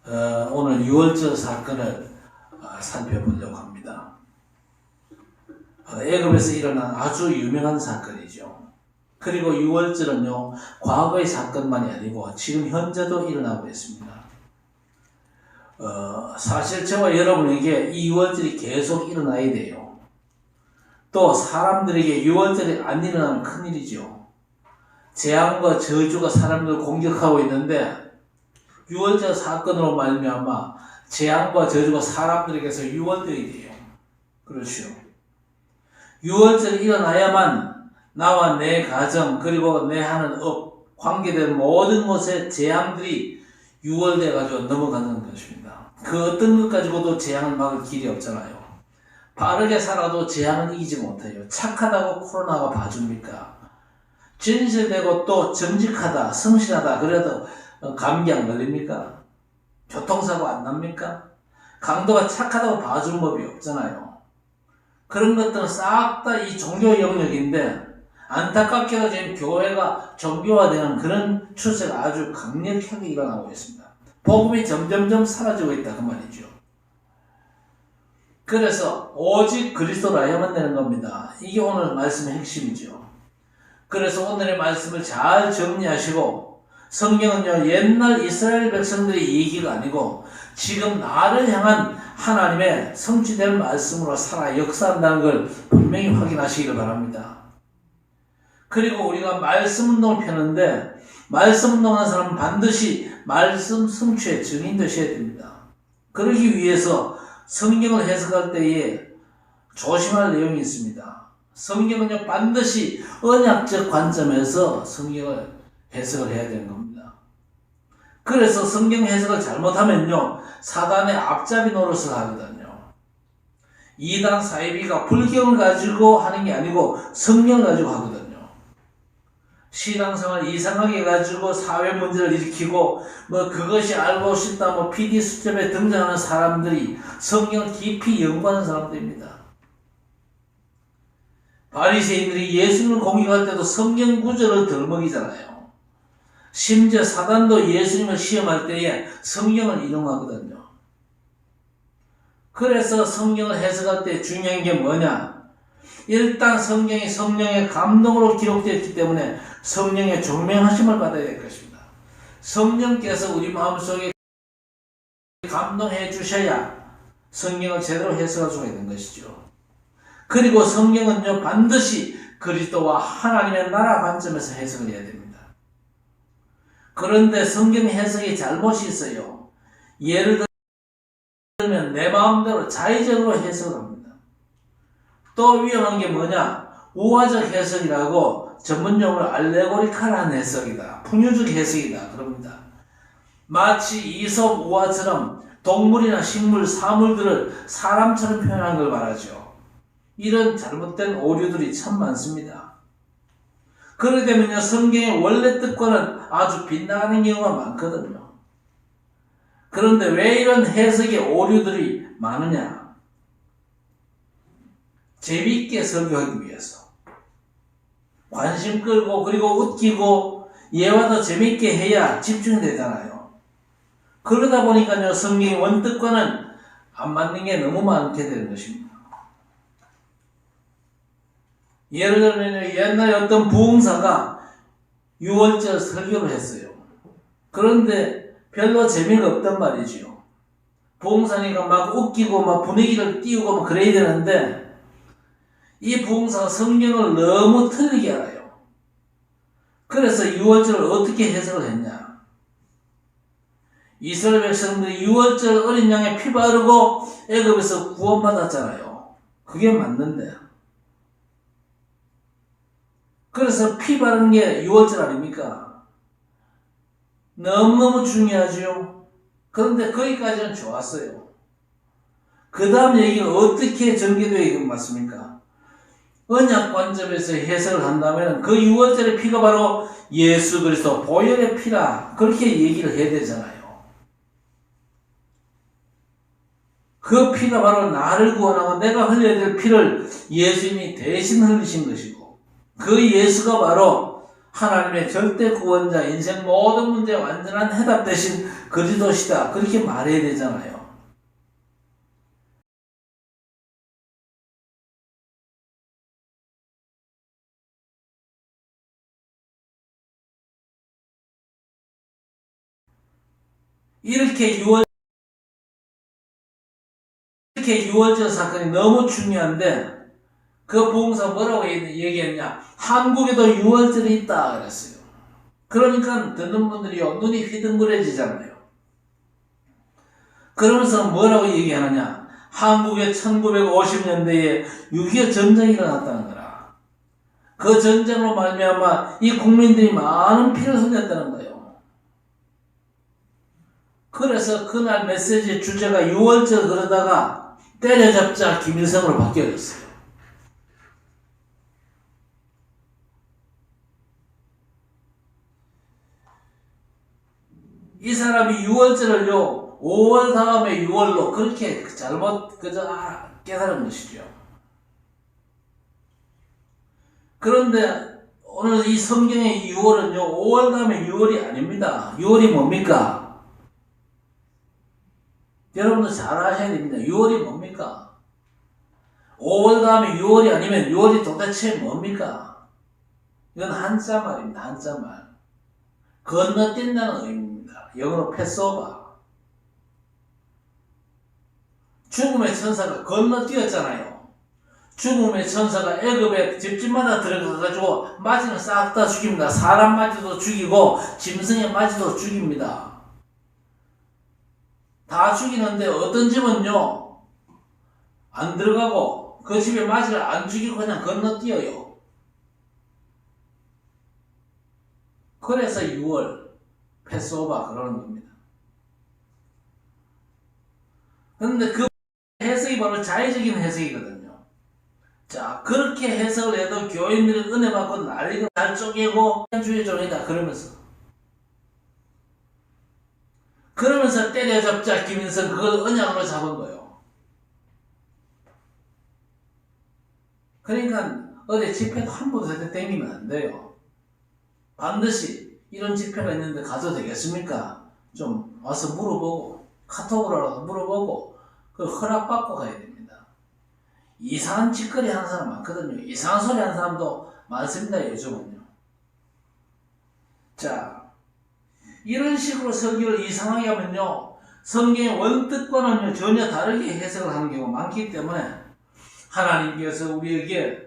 오늘 유월절 사건을 살펴보려고 합니다. 애굽에서 일어난 아주 유명한 사건이죠. 그리고 유월절은요, 과거의 사건만이 아니고 지금 현재도 일어나고 있습니다. 사실 저와 여러분에게 이 유월절이 계속 일어나야 돼요. 또 사람들에게 유월절이 안 일어나면 큰일이죠. 재앙과 저주가 사람들을 공격하고 있는데 유월절 사건으로 말미암아 재앙과 저주가 사람들에게서 유월절이 돼요. 그렇죠. 유월절이 일어나야만 나와 내 가정 그리고 내 하는 업, 관계된 모든 곳에 재앙들이 유월돼 가지고 넘어가는 것입니다. 그 어떤 것 가지고도 재앙을 막을 길이 없잖아요. 빠르게 살아도 재앙을 이기지 못해요. 착하다고 코로나가 봐줍니까? 진실되고 또 정직하다, 성실하다 그래도 감기 안 걸립니까? 교통사고 안 납니까? 강도가 착하다고 봐주는 법이 없잖아요. 그런 것들은 싹 다 이 종교 영역인데 안타깝게도 지금 교회가 종교화되는 그런 추세가 아주 강력하게 일어나고 있습니다. 복음이 점점점 사라지고 있다 그 말이죠. 그래서 오직 그리스도로 알야만 되는 겁니다. 이게 오늘 말씀의 핵심이죠. 그래서 오늘의 말씀을 잘 정리하시고 성경은요, 옛날 이스라엘 백성들의 얘기가 아니고 지금 나를 향한 하나님의 성취될 말씀으로 살아 역사한다는 걸 분명히 확인하시기를 바랍니다. 그리고 우리가 말씀 운동을 펴는데 말씀 운동하는 사람은 반드시 말씀 성취의 증인 되셔야 됩니다. 그러기 위해서 성경을 해석할 때에 조심할 내용이 있습니다. 성경은요, 반드시 언약적 관점에서 성경을 해석을 해야 되는 겁니다. 그래서 성경 해석을 잘못하면요, 사단의 앞잡이 노릇을 하거든요. 이단 사이비가 불경을 가지고 하는 게 아니고 성경을 가지고 하거든요. 신앙생활 이상하게 가지고 사회 문제를 일으키고 그것이 알고 싶다 PD 수첩에 등장하는 사람들이 성경을 깊이 연구하는 사람들입니다. 바리새인들이 예수님을 공격할 때도 성경 구절을 덜먹이잖아요. 심지어 사단도 예수님을 시험할 때에 성경을 인용하거든요. 그래서 성경을 해석할 때 중요한 게 뭐냐? 일단 성경이 성령의 감동으로 기록되었기 때문에 성령의 조명하심을 받아야 될 것입니다. 성령께서 우리 마음속에 감동해 주셔야 성경을 제대로 해석할 수가 있는 것이죠. 그리고 성경은요, 반드시 그리스도와 하나님의 나라 관점에서 해석을 해야 됩니다. 그런데 성경 해석이 잘못이 있어요. 예를 들면 내 마음대로 자의적으로 해석을 합니다. 또 위험한 게 뭐냐? 우화적 해석이라고 전문용어로 알레고리칼한 해석이다. 풍요적 해석이다. 그럽니다. 마치 이솝 우화처럼 동물이나 식물, 사물들을 사람처럼 표현하는 걸 말하죠. 이런 잘못된 오류들이 참 많습니다. 그러게 되면요, 성경의 원래 뜻과는 아주 빗나가는 경우가 많거든요. 그런데 왜 이런 해석의 오류들이 많으냐? 재미있게 설교하기 위해서. 관심 끌고 그리고 웃기고 예화도 재미있게 해야 집중이 되잖아요. 그러다 보니까요, 성경의 원뜻과는 안 맞는 게 너무 많게 되는 것입니다. 예를 들면 옛날에 어떤 부흥사가 유월절 설교를 했어요. 그런데 별로 재미가 없단 말이죠. 부흥사니까 막 웃기고 막 분위기를 띄우고 막 그래야 되는데 이 부흥사가 성경을 너무 틀리게 알아요. 그래서 유월절을 어떻게 해석을 했냐? 이스라엘 백성들이 유월절 어린 양의 피 바르고 애굽에서 구원받았잖아요. 그게 맞는데 그래서 피 바른 게 유월절 아닙니까? 너무너무 중요하죠. 그런데 거기까지는 좋았어요. 그 다음 얘기는 어떻게 전개되어 있는 것 맞습니까? 언약 관점에서 해석을 한다면 그 유월절의 피가 바로 예수 그리스도 보혈의 피라 그렇게 얘기를 해야 되잖아요. 그 피가 바로 나를 구원하고 내가 흘려야 될 피를 예수님이 대신 흘리신 것이고 그 예수가 바로 하나님의 절대 구원자, 인생 모든 문제에 완전한 해답 대신 그리스도시다. 그렇게 말해야 되잖아요. 이렇게 유월절 사건이 너무 중요한데 그 복음서 뭐라고 얘기했냐? 한국에도 유월절이 있다 그랬어요. 그러니까 듣는 분들이요 눈이 휘둥그레지잖아요. 그러면서 뭐라고 얘기하느냐? 한국에 1950년대에 6.25 전쟁이 일어났다는 거라. 그 전쟁으로 말미암아 이 국민들이 많은 피를 흘렸다는 거예요. 그래서 그날 메시지 주제가 유월절 그러다가 때려잡자 김일성으로 바뀌어졌어요. 이 사람이 6월절을요 5월 다음에 6월로 그렇게 잘못 깨달은 것이죠. 그런데 오늘 이 성경의 6월은요 5월 다음에 6월이 아닙니다. 6월이 뭡니까? 여러분들 잘 아셔야 됩니다. 6월이 뭡니까? 5월 다음에 6월이 아니면 6월이 도대체 뭡니까? 이건 한자말입니다. 한자말. 건너뛴다는 의미입니다. 영어로 패스오버. 죽음의 천사가 건너뛰었잖아요. 죽음의 천사가 애굽에 집집마다 들어가가지고 맞이는 싹 다 죽입니다. 사람 맞이도 죽이고 짐승의 맞이도 죽입니다. 다 죽이는데 어떤 집은요 안 들어가고 그 집에 맞이를 안 죽이고 그냥 건너뛰어요. 그래서 6월 패스오버 그러는 겁니다. 그런데 그 해석이 바로 자의적인 해석이거든요. 자, 그렇게 해석을 해도 교인들은 은혜 받고 난리가 잘 쪼개고 주의 종이다 그러면서 때려잡자 김일성 그걸 언약으로 잡은 거예요. 그러니까 어디 집회도 함부로 댕기면 안 돼요. 반드시 이런 집회가 있는데 가도 되겠습니까? 좀 와서 물어보고 카톡으로라도 물어보고 그 허락받고 가야 됩니다. 이상한 짓거리 하는 사람 많거든요. 이상한 소리 하는 사람도 많습니다. 요즘은요. 자, 이런 식으로 설교를 이상하게 하면요 성경의 원뜻과는 전혀 다르게 해석을 하는 경우가 많기 때문에 하나님께서 우리에게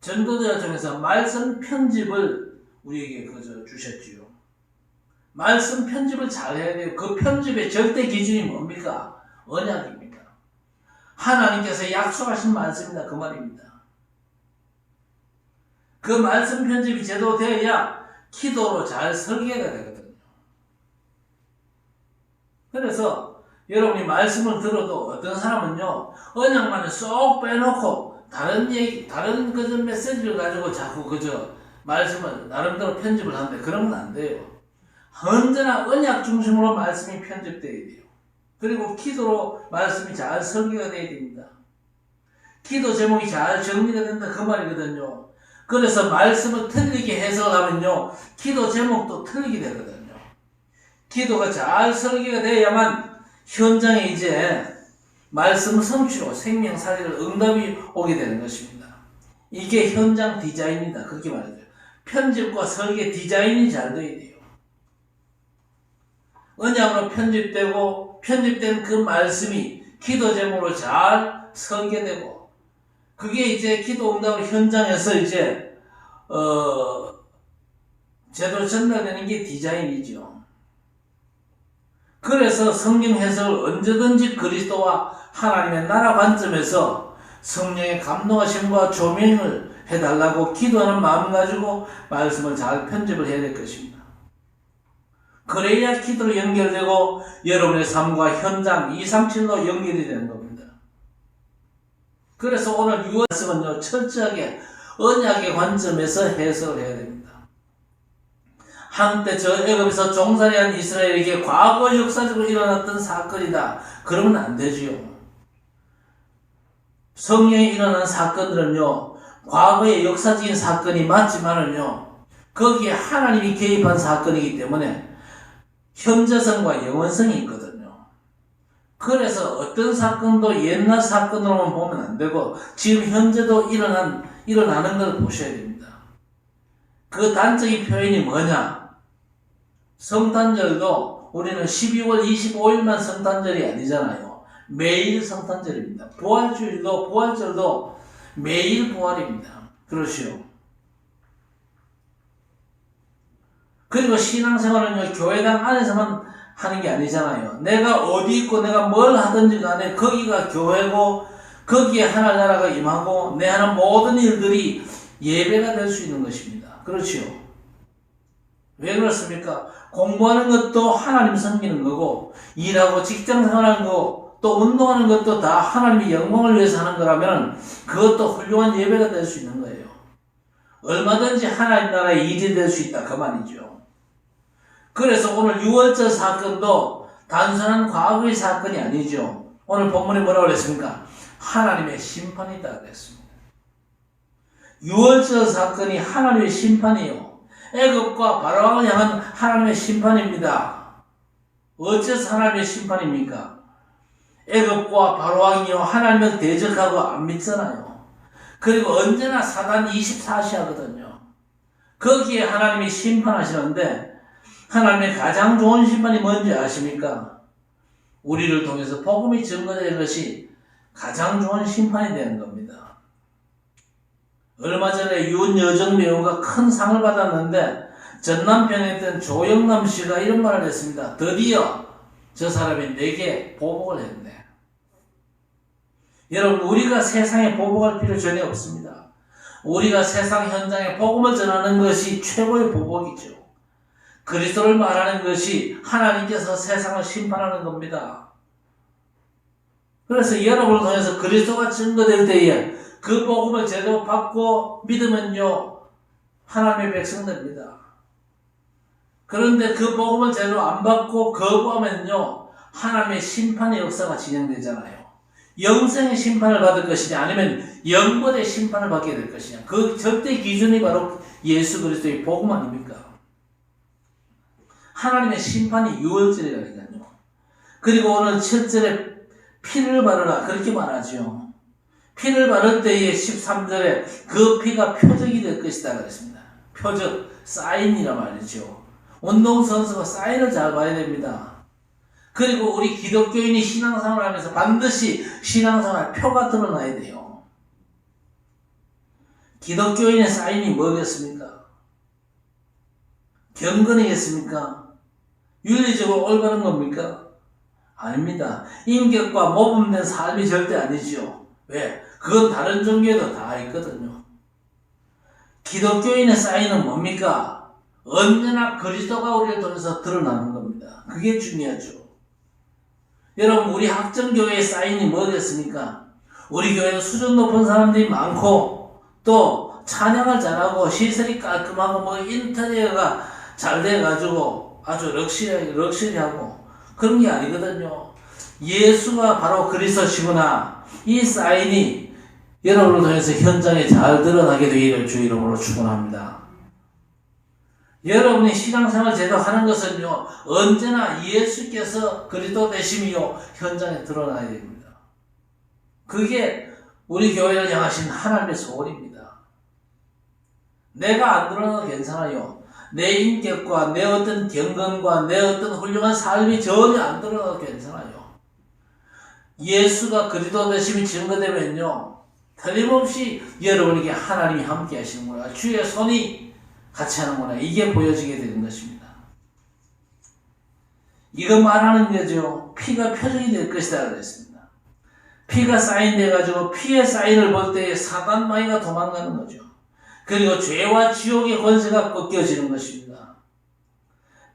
전도자 중에서 말씀 편집을 우리에게 주셨지요. 말씀 편집을 잘 해야 돼요. 그 편집의 절대 기준이 뭡니까? 언약입니다. 하나님께서 약속하신 말씀이다 그 말입니다. 그 말씀 편집이 제대로 되어야 기도로 잘 설계가 되거든요. 그래서 여러분이 말씀을 들어도 어떤 사람은요 언약만을 쏙 빼놓고 다른 메시지를 가지고 자꾸 말씀을 나름대로 편집을 하는데 그러면 안 돼요. 언제나 언약 중심으로 말씀이 편집되어야 돼요. 그리고 기도로 말씀이 잘 설계가 되어야 됩니다. 기도 제목이 잘 정리가 된다 그 말이거든요. 그래서 말씀을 틀리게 해석을 하면요 기도 제목도 틀리게 되거든요. 기도가 잘 설계가 되어야만 현장에 이제 말씀 성취로 생명 살리를 응답이 오게 되는 것입니다. 이게 현장 디자인이다 그렇게 말하죠. 편집과 설계 디자인이 잘 되어야 돼요. 언약으로 편집되고 편집된 그 말씀이 기도 제목으로 잘 설계되고 그게 이제 기도 응답을 현장에서 이제 제대로 전달되는 게 디자인이죠. 그래서 성경 해석을 언제든지 그리스도와 하나님의 나라 관점에서 성령의 감동하심과 조명을 해달라고 기도하는 마음 가지고 말씀을 잘 편집을 해야 될 것입니다. 그래야 기도로 연결되고 여러분의 삶과 현장 237로 연결이 되는 겁니다. 그래서 오늘 6월 말씀은요 철저하게 언약의 관점에서 해석을 해야 됩니다. 한때 저 애굽에서 종살이한 이스라엘에게 과거 역사적으로 일어났던 사건이다. 그러면 안 되지요. 성경에 일어난 사건들은요, 과거의 역사적인 사건이 맞지만은요, 거기에 하나님이 개입한 사건이기 때문에 현재성과 영원성이 있거든요. 그래서 어떤 사건도 옛날 사건으로만 보면 안 되고 지금 현재도 일어나는 걸 보셔야 됩니다. 그 단적인 표현이 뭐냐? 성탄절도 우리는 12월 25일만 성탄절이 아니잖아요. 매일 성탄절입니다. 부활절도 매일 부활입니다. 그렇지요. 그리고 신앙생활은요, 교회당 안에서만 하는 게 아니잖아요. 내가 어디 있고 내가 뭘 하든지 간에 거기가 교회고 거기에 하나님 나라가 임하고 내 하는 모든 일들이 예배가 될 수 있는 것입니다. 그렇지요. 왜 그렇습니까? 공부하는 것도 하나님 섬기는 거고 일하고 직장생활하는 거 또 운동하는 것도 다 하나님의 영광을 위해서 하는 거라면 그것도 훌륭한 예배가 될 수 있는 거예요. 얼마든지 하나님 나라의 일이 될 수 있다 그 말이죠. 그래서 오늘 유월절 사건도 단순한 과거의 사건이 아니죠. 오늘 본문에 뭐라고 그랬습니까? 하나님의 심판이다 그랬습니다. 유월절 사건이 하나님의 심판이요. 애굽과 바로왕을 향한 하나님의 심판입니다. 어째서 하나님의 심판입니까? 애굽과 바로왕이요 하나님을 대적하고 안 믿잖아요. 그리고 언제나 사단 24시 하거든요. 거기에 하나님이 심판하시는데 하나님의 가장 좋은 심판이 뭔지 아십니까? 우리를 통해서 복음이 증거되는 것이 가장 좋은 심판이 되는 겁니다. 얼마 전에 윤여정 배우가 큰 상을 받았는데 전남편에 있던 조영남 씨가 이런 말을 했습니다. 드디어 저 사람이 내게 보복을 했네. 여러분, 우리가 세상에 보복할 필요 전혀 없습니다. 우리가 세상 현장에 복음을 전하는 것이 최고의 보복이죠. 그리스도를 말하는 것이 하나님께서 세상을 심판하는 겁니다. 그래서 여러분을 통해서 그리스도가 증거될 때에 그 복음을 제대로 받고 믿으면요 하나님의 백성됩니다. 그런데 그 복음을 제대로 안 받고 거부하면요 하나님의 심판의 역사가 진행되잖아요. 영생의 심판을 받을 것이냐 아니면 영벌의 심판을 받게 될 것이냐, 그 절대 기준이 바로 예수 그리스도의 복음 아닙니까? 하나님의 심판이 유월절이라니까요. 그리고 오늘 7절에 피를 바르라 그렇게 말하죠. 피를 바를 때에 13절에 그 피가 표적이 될 것이다 그랬습니다. 표적, 사인이라 말이죠. 운동선수가 사인을 잘 봐야 됩니다. 그리고 우리 기독교인이 신앙생활을 하면서 반드시 신앙생활 표가 드러나야 돼요. 기독교인의 사인이 뭐겠습니까? 경건이겠습니까? 윤리적으로 올바른 겁니까? 아닙니다. 인격과 모범된 삶이 절대 아니지요. 왜? 그건 다른 종교에도 다 있거든요. 기독교인의 사인은 뭡니까? 언제나 그리스도가 우리를 통해서 드러나는 겁니다. 그게 중요하죠. 여러분, 우리 학정교회의 사인이 뭐겠습니까? 우리 교회는 수준 높은 사람들이 많고 또 찬양을 잘하고 시설이 깔끔하고 뭐 인테리어가 잘 돼가지고 아주 럭셔리하고 그런 게 아니거든요. 예수가 바로 그리스도시구나, 이 사인이 여러분을 통해서 현장에 잘 드러나게 되기를 주 이름으로 축원합니다. 여러분이 신앙생활 제대로 하는 것은요 언제나 예수께서 그리스도 되심이요 현장에 드러나야 됩니다. 그게 우리 교회를 향하신 하나님의 소원입니다. 내가 안 드러나도 괜찮아요. 내 인격과 내 어떤 경건과 내 어떤 훌륭한 삶이 전혀 안 드러나도 괜찮아요. 예수가 그리스도 되심이 증거되면요 틀림없이 여러분에게 하나님이 함께 하시는구나, 주의 손이 같이 하는구나, 이게 보여지게 되는 것입니다. 이거 말하는 거죠. 피가 표적이 될 것이다 그랬습니다. 피가 사인돼가지고 피의 사인을 볼 때 사단 마귀가 도망가는 거죠. 그리고 죄와 지옥의 권세가 꺾여지는 것입니다.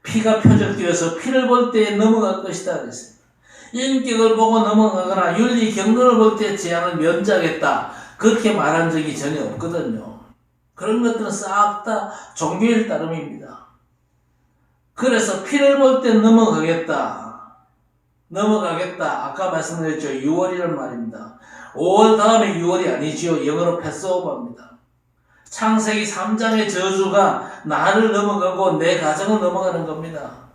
피가 표적되어서 피를 볼 때 넘어갈 것이다 그랬습니다. 인격을 보고 넘어가거나 윤리 경건을 볼 때 재앙을 면제하겠다 그렇게 말한 적이 전혀 없거든요. 그런 것들은 싹 다 종교의 따름입니다. 그래서 피를 볼 때 넘어가겠다. 아까 말씀드렸죠. 6월이란 말입니다. 5월 다음에 6월이 아니지요. 영어로 패스오버입니다. 창세기 3장의 저주가 나를 넘어가고 내 가정을 넘어가는 겁니다.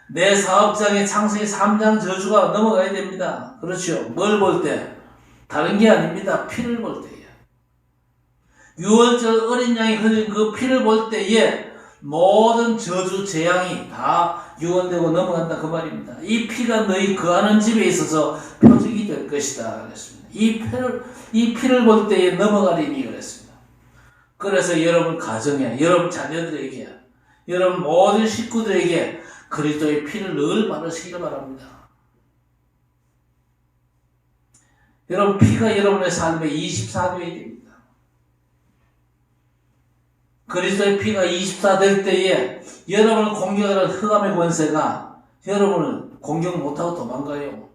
내 사업장에 창세기 3장 저주가 넘어가야 됩니다. 그렇죠. 뭘 볼 때? 다른 게 아닙니다. 피를 볼 때에. 6월절 어린 양이 흘린 그 피를 볼 때에 모든 저주 재앙이 다 유언되고 넘어간다 그 말입니다. 이 피가 너희 거하는 집에 있어서 표적이 될 것이다 그랬습니다. 이 피를 볼 때에 넘어가리니 그랬습니다. 그래서 여러분 가정에, 여러분 자녀들에게, 여러분 모든 식구들에게 그리스도의 피를 늘 바르시기를 바랍니다. 여러분 피가 여러분의 삶에 24되어야 됩니다. 그리스도의 피가 24 될 때에 여러분을 공격하는 흑암의 권세가 여러분을 공격 못하고 도망가요.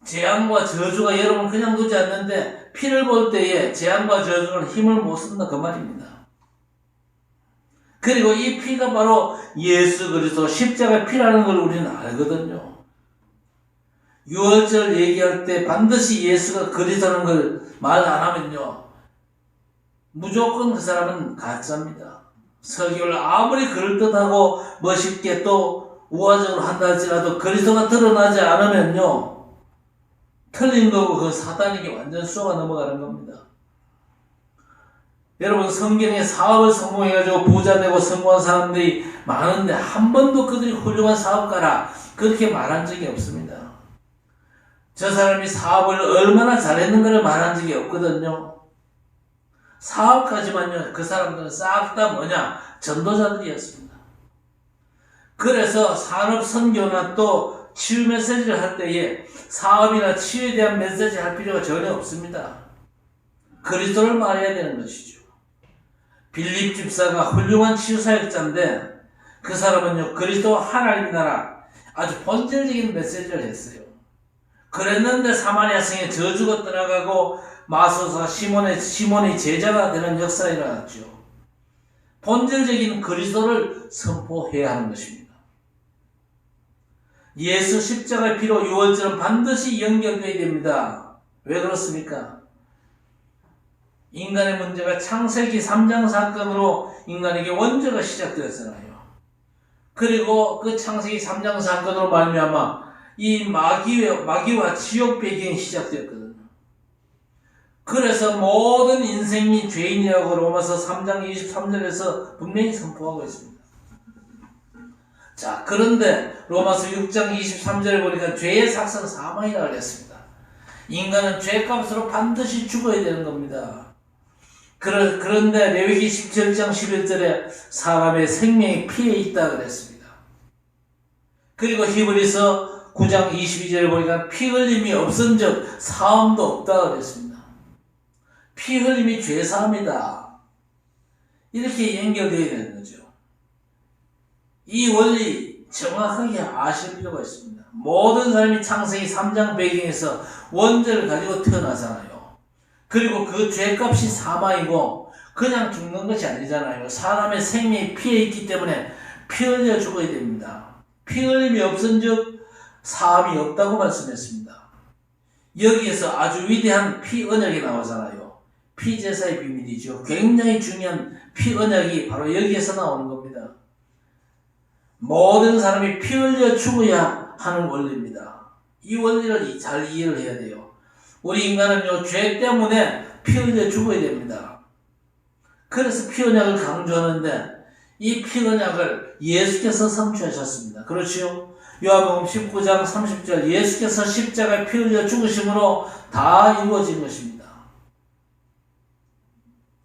재앙과 저주가 여러분을 그냥 두지 않는데 피를 볼 때에 재앙과 저주는 힘을 못 쓴다 그 말입니다. 그리고 이 피가 바로 예수 그리스도 십자가의 피라는 걸 우리는 알거든요. 6월절 얘기할 때 반드시 예수가 그리스도라는 걸 말 안 하면요. 무조건 그 사람은 가짜입니다. 설교를 아무리 그럴듯하고 멋있게 또 우화적으로 한다 할지라도 그리스도가 드러나지 않으면요. 틀린 거고 그 사단에게 완전 쏘가 넘어가는 겁니다. 여러분 성경에 사업을 성공해가지고 부자 되고 성공한 사람들이 많은데 한 번도 그들이 훌륭한 사업가라 그렇게 말한 적이 없습니다. 저 사람이 사업을 얼마나 잘했는가를 말한 적이 없거든요. 사업까지만요. 그 사람들은 싹 다 뭐냐? 전도자들이었습니다. 그래서 산업 선교나 또 치유 메시지를 할 때에 사업이나 치유에 대한 메시지 할 필요가 전혀 없습니다. 그리스도를 말해야 되는 것이죠. 빌립 집사가 훌륭한 치유 사역자인데 그 사람은요. 그리스도와 하나님 나라 아주 본질적인 메시지를 했어요. 그랬는데 사마리아 성에 저주가 떠나가고 마소사 시몬의 제자가 되는 역사가 일어났죠. 본질적인 그리스도를 선포해야 하는 것입니다. 예수 십자가의 피로 6월절은 반드시 연결되어야 됩니다. 왜 그렇습니까? 인간의 문제가 창세기 3장 사건으로 인간에게 원죄가 시작되었잖아요. 그리고 그 창세기 3장 사건으로 말미암아 이 마귀와 지옥 배경이 시작되었거든요. 그래서 모든 인생이 죄인이라고 로마서 3장 23절에서 분명히 선포하고 있습니다. 자, 그런데 로마서 6장 23절에 보니까 죄의 삭은 사망이라고 그랬습니다. 인간은 죄값으로 반드시 죽어야 되는 겁니다. 그런데 레위기 17장 11절에 사람의 생명이 피에 있다 그랬습니다. 그리고 히브리서 9장 22절에 보니까 피 흘림이 없은 적 사함도 없다 그랬습니다. 피 흘림이 죄사함이다. 이렇게 연결되어야 되는 거죠. 이 원리 정확하게 아실 필요가 있습니다. 모든 사람이 창세기 3장 배경에서 원죄를 가지고 태어나잖아요. 그리고 그 죄값이 사망이고 그냥 죽는 것이 아니잖아요. 사람의 생명이 피에 있기 때문에 피 흘려 죽어야 됩니다. 피 흘림이 없은 즉 사함이 없다고 말씀했습니다. 여기에서 아주 위대한 피 언약이 나오잖아요. 피제사의 비밀이죠. 굉장히 중요한 피 언약이 바로 여기에서 나오는 겁니다. 모든 사람이 피 흘려 죽어야 하는 원리입니다. 이 원리를 잘 이해를 해야 돼요. 우리 인간은요, 죄 때문에 피 흘려 죽어야 됩니다. 그래서 피 언약을 강조하는데 이 피 언약을 예수께서 성취하셨습니다. 그렇지요? 요한복음 19장 30절 예수께서 십자가에 피 흘려 죽으심으로 다 이루어진 것입니다.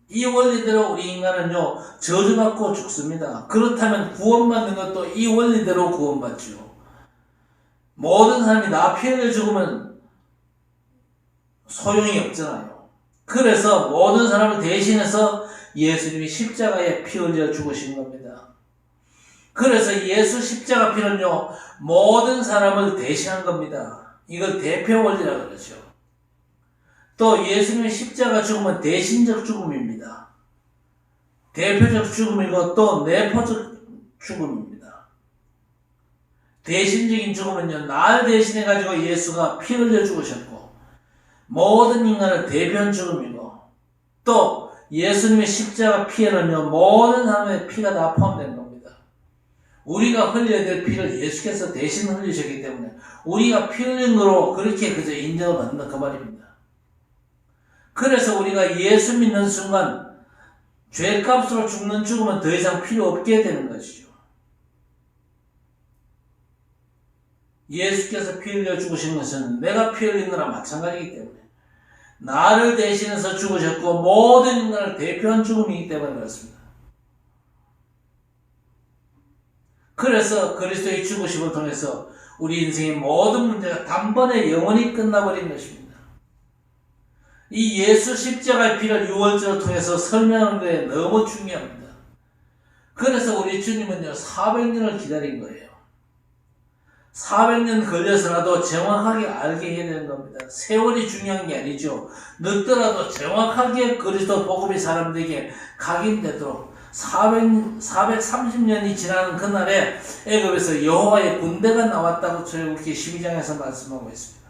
이 원리대로 우리 인간은요, 저주받고 죽습니다. 그렇다면 구원받는 것도 이 원리대로 구원받죠. 모든 사람이 나 피 흘려 죽으면 소용이 없잖아요. 그래서 모든 사람을 대신해서 예수님이 십자가에 피 흘려 죽으신 겁니다. 그래서 예수 십자가 피는요, 모든 사람을 대신한 겁니다. 이걸 대표 원리라고 그러죠. 또 예수님의 십자가 죽음은 대신적 죽음입니다. 대표적 죽음이고 또 내포적 죽음입니다. 대신적인 죽음은요, 날 대신해가지고 예수가 피 흘려 죽으셨고, 모든 인간을 대변 죽음이고 또 예수님의 십자가 피에는요 모든 사람의 피가 다 포함된 겁니다. 우리가 흘려야 될 피를 예수께서 대신 흘리셨기 때문에 우리가 피 흘린 거로 그렇게 그저 인정을 받는다 그 말입니다. 그래서 우리가 예수 믿는 순간 죄값으로 죽는 죽음은 더 이상 필요 없게 되는 것이죠. 예수께서 피 흘려 죽으신 것은 내가 피 흘린 거나 마찬가지이기 때문에 나를 대신해서 죽으셨고 모든 인간을 대표한 죽음이기 때문에 그렇습니다. 그래서 그리스도의 죽으심을 통해서 우리 인생의 모든 문제가 단번에 영원히 끝나버린 것입니다. 이 예수 십자가의 피를 유월절을 통해서 설명하는 게 너무 중요합니다. 그래서 우리 주님은요 400년을 기다린 거예요. 400년 걸려서라도 정확하게 알게 해야 되는 겁니다. 세월이 중요한 게 아니죠. 늦더라도 정확하게 그리스도 복음이 사람들에게 각인되도록 430년이 지나는 그날에 애굽에서 여호와의 군대가 나왔다고 출애굽기 12장에서 말씀하고 있습니다.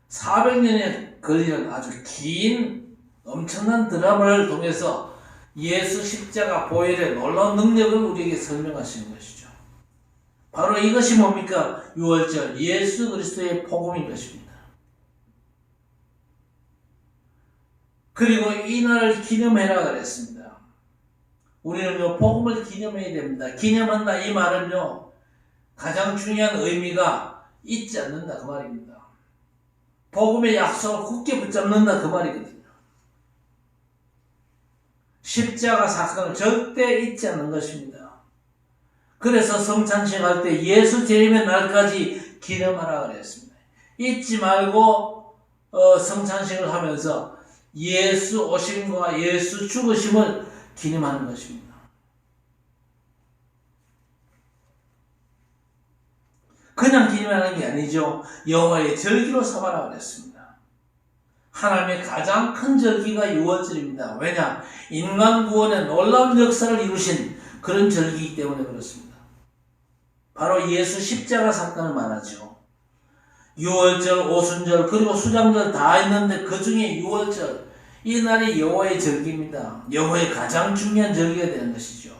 400년에 걸리는 아주 긴 엄청난 드라마를 통해서 예수 십자가 보혈의 놀라운 능력을 우리에게 설명하시는 것이죠. 바로 이것이 뭡니까? 유월절 예수 그리스도의 복음인 것입니다. 그리고 이 날을 기념해라 그랬습니다. 우리는요 복음을 기념해야 됩니다. 기념한다 이 말은요 가장 중요한 의미가 잊지 않는다 그 말입니다. 복음의 약속을 굳게 붙잡는다 그 말이거든요. 십자가 사건을 절대 잊지 않는 것입니다. 그래서 성찬식 할 때 예수 재림의 날까지 기념하라 그랬습니다. 잊지 말고 성찬식을 하면서 예수 오심과 예수 죽으심을 기념하는 것입니다. 그냥 기념하는 게 아니죠. 여호와의 절기로 삼아라 그랬습니다. 하나님의 가장 큰 절기가 유월절입니다. 왜냐? 인간 구원의 놀라운 역사를 이루신 그런 절기이기 때문에 그렇습니다. 바로 예수 십자가 사건을 말하죠. 유월절, 오순절, 그리고 수장절 다 있는데 그 중에 유월절, 이 날이 여호와의 절기입니다. 여호와의 가장 중요한 절기가 되는 것이죠.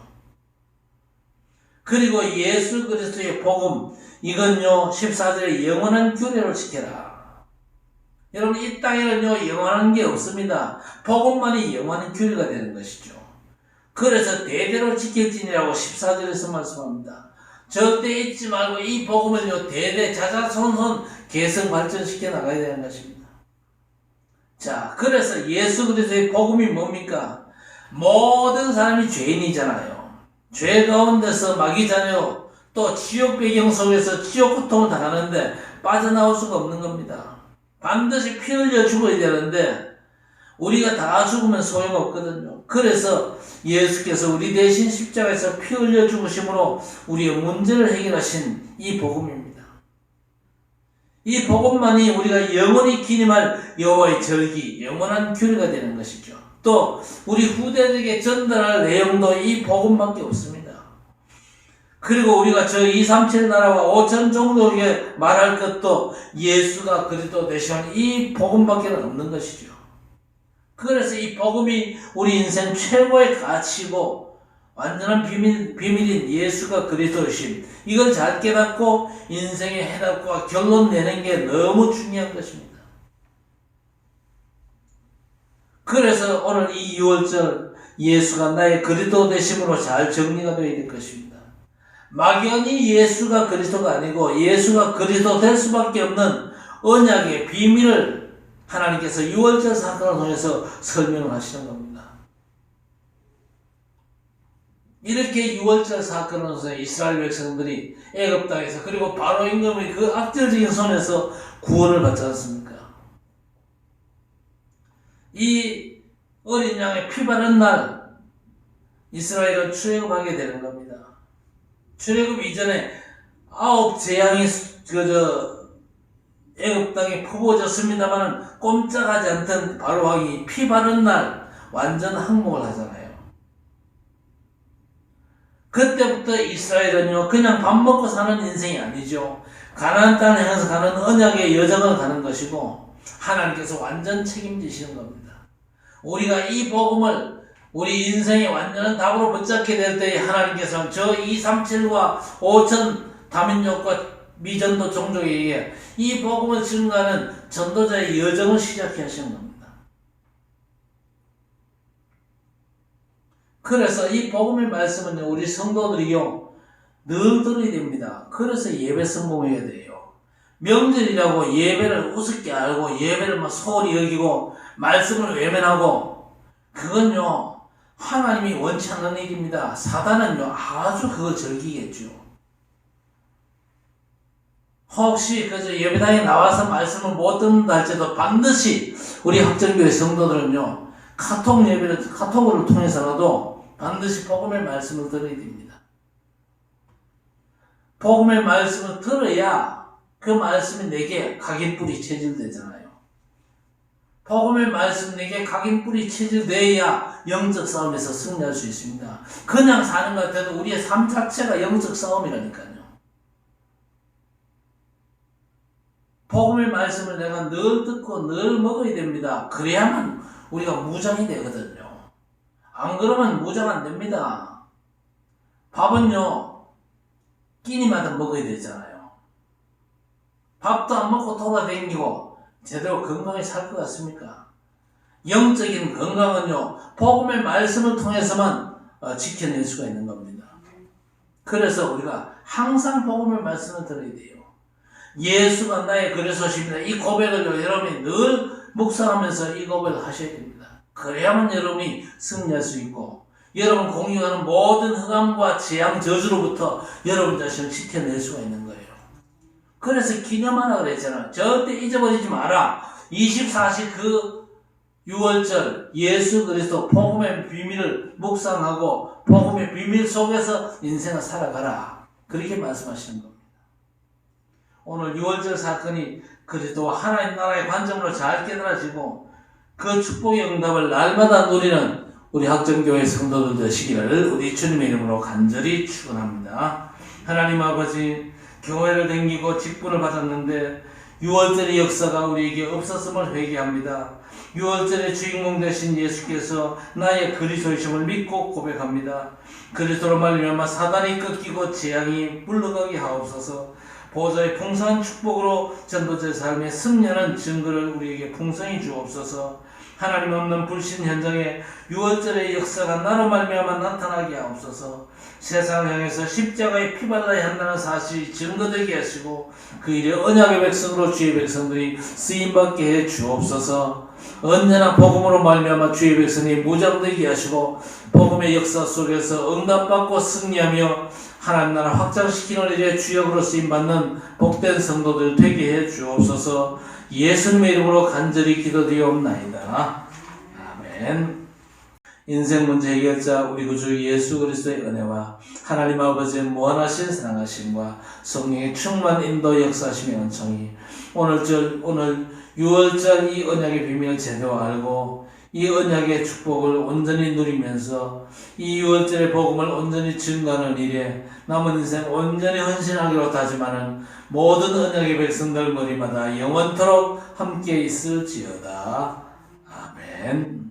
그리고 예수 그리스도의 복음, 이건요 14절에 영원한 규례를 지켜라. 여러분 이 땅에는요 영원한 게 없습니다. 복음만이 영원한 규례가 되는 것이죠. 그래서 대대로 지켜지니라고 14절에서 말씀합니다. 절대 잊지 말고 이 복음을요 대대 자자손손 계속 발전시켜 나가야 되는 것입니다. 자, 그래서 예수 그리스도의 복음이 뭡니까? 모든 사람이 죄인이잖아요. 죄 가운데서 마귀 자녀 또 지옥 배경 속에서 지옥 고통을 당하는데 빠져나올 수가 없는 겁니다. 반드시 피 흘려 죽어야 되는데 우리가 다 죽으면 소용없거든요. 그래서 예수께서 우리 대신 십자가에서 피 흘려 죽으심으로 우리의 문제를 해결하신 이 복음입니다. 이 복음만이 우리가 영원히 기념할 여호와의 절기, 영원한 규례가 되는 것이죠. 또 우리 후대들에게 전달할 내용도 이 복음밖에 없습니다. 그리고 우리가 저 237 나라와 5천 종족에게 말할 것도 예수가 그리스도 되시는 이 복음밖에 없는 것이죠. 그래서 이 복음이 우리 인생 최고의 가치고 완전한 비밀인 예수가 그리스도이심, 이걸 잘 깨닫고 인생의 해답과 결론 내는 게 너무 중요한 것입니다. 그래서 오늘 이 2월절 예수가 나의 그리스도 되심으로 잘 정리가 되어야 될 것입니다. 막연히 예수가 그리스도가 아니고 예수가 그리스도 될 수밖에 없는 언약의 비밀을 하나님께서 6월절 사건을 통해서 설명을 하시는 겁니다. 이렇게 6월절 사건을 통해서 이스라엘 백성들이 애굽 땅에서 그리고 바로 임금의 그 악질적인 손에서 구원을 받지 않습니까? 이 어린 양의 피 바른 날 이스라엘은 출애굽하게 되는 겁니다. 출애굽 이전에 9 재앙이 애굽 땅에 퍼부어졌습니다만 꼼짝하지 않던 바로 왕이 피 바른 날 완전 항복을 하잖아요. 그때부터 이스라엘은요 그냥 밥 먹고 사는 인생이 아니죠. 가나안 땅을 향해서 가는 언약의 여정을 가는 것이고 하나님께서 완전 책임지시는 겁니다. 우리가 이 복음을 우리 인생의 완전한 답으로 붙잡게 될 때에 하나님께서는 저 237과 5천 다민족과 미전도 종족에게 이 복음을 증거하는 전도자의 여정을 시작해 하시는 겁니다. 그래서 이 복음의 말씀은 우리 성도들이요 늘 들어야 됩니다. 그래서 예배 성공해야 돼요. 명절이라고 예배를 우습게 알고 예배를 막 소홀히 여기고 말씀을 외면하고 그건요 하나님이 원치 않는 일입니다. 사단은요 아주 그걸 즐기겠죠. 혹시 그저 예배당에 나와서 말씀을 못 듣는다 할지라도 반드시 우리 학전교회 성도들은요 카톡을 통해서라도 반드시 복음의 말씀을 들어야 됩니다. 복음의 말씀을 들어야 그 말씀이 내게 각인뿌리 체질되잖아요. 복음의 말씀 내게 각인뿌리 체질돼야 영적 싸움에서 승리할 수 있습니다. 그냥 사는 것 같아도 우리의 삶 자체가 영적 싸움이라니까요. 복음의 말씀을 내가 늘 듣고 늘 먹어야 됩니다. 그래야만 우리가 무장이 되거든요. 안 그러면 무장 안 됩니다. 밥은요 끼니마다 먹어야 되잖아요. 밥도 안 먹고 돌아다니고 제대로 건강히 살 것 같습니까? 영적인 건강은요 복음의 말씀을 통해서만 지켜낼 수가 있는 겁니다. 그래서 우리가 항상 복음의 말씀을 들어야 돼요. 예수가 나의 그리스도십니다. 이 고백을 여러분이 늘 묵상하면서 이 고백을 하셔야 됩니다. 그래야만 여러분이 승리할 수 있고 여러분 공유하는 모든 흑암과 재앙 저주로부터 여러분 자신을 지켜낼 수가 있는 거예요. 그래서 기념하라 그랬잖아. 절대 잊어버리지 마라. 24시 그 6월절 예수 그리스도 복음의 비밀을 묵상하고 복음의 비밀 속에서 인생을 살아가라. 그렇게 말씀하시는 겁니다. 오늘 6월절 사건이 그리스도와 하나님 나라의 관점으로 잘 깨달아지고 그 축복의 응답을 날마다 누리는 우리 학전교회 성도들 되시기를 우리 주님의 이름으로 간절히 축원합니다. 하나님 아버지 교회를 다니고 직분을 받았는데 6월절의 역사가 우리에게 없었음을 회개합니다. 6월절의 주인공 되신 예수께서 나의 그리스도이심을 믿고 고백합니다. 그리스도로 말미암아 사단이 꺾이고 재앙이 물러가게 하옵소서. 보좌의 풍성한 축복으로 전도자의 삶에 승리하는 증거를 우리에게 풍성히 주옵소서. 하나님 없는 불신 현장에 6월절의 역사가 나로 말미암아 나타나게 하옵소서. 세상을 향해서 십자가에 피 발라야 한다는 사실이 증거되게 하시고 그 일에 언약의 백성으로 주의 백성들이 쓰임받게 해 주옵소서. 언제나 복음으로 말미암아 주의 백성이 무장되게 하시고 복음의 역사 속에서 응답받고 승리하며 하나님 나라 확장시키는 일에 주역으로 쓰임받는 복된 성도들 되게 해 주옵소서. 예수님의 이름으로 간절히 기도드리옵나이다. 아멘. 인생 문제 해결자 우리 구주 예수 그리스도의 은혜와 하나님 아버지의 무한하신 사랑하심과 성령의 충만 인도 역사하심의 은총이 오늘 6월절 이 언약의 비밀을 제대로 알고 이 언약의 축복을 온전히 누리면서 이 6월절의 복음을 온전히 증거하는 일에 남은 인생 온전히 헌신하기로 다짐하는 모든 언약의 백성들 머리마다 영원토록 함께 있을지어다. 아멘.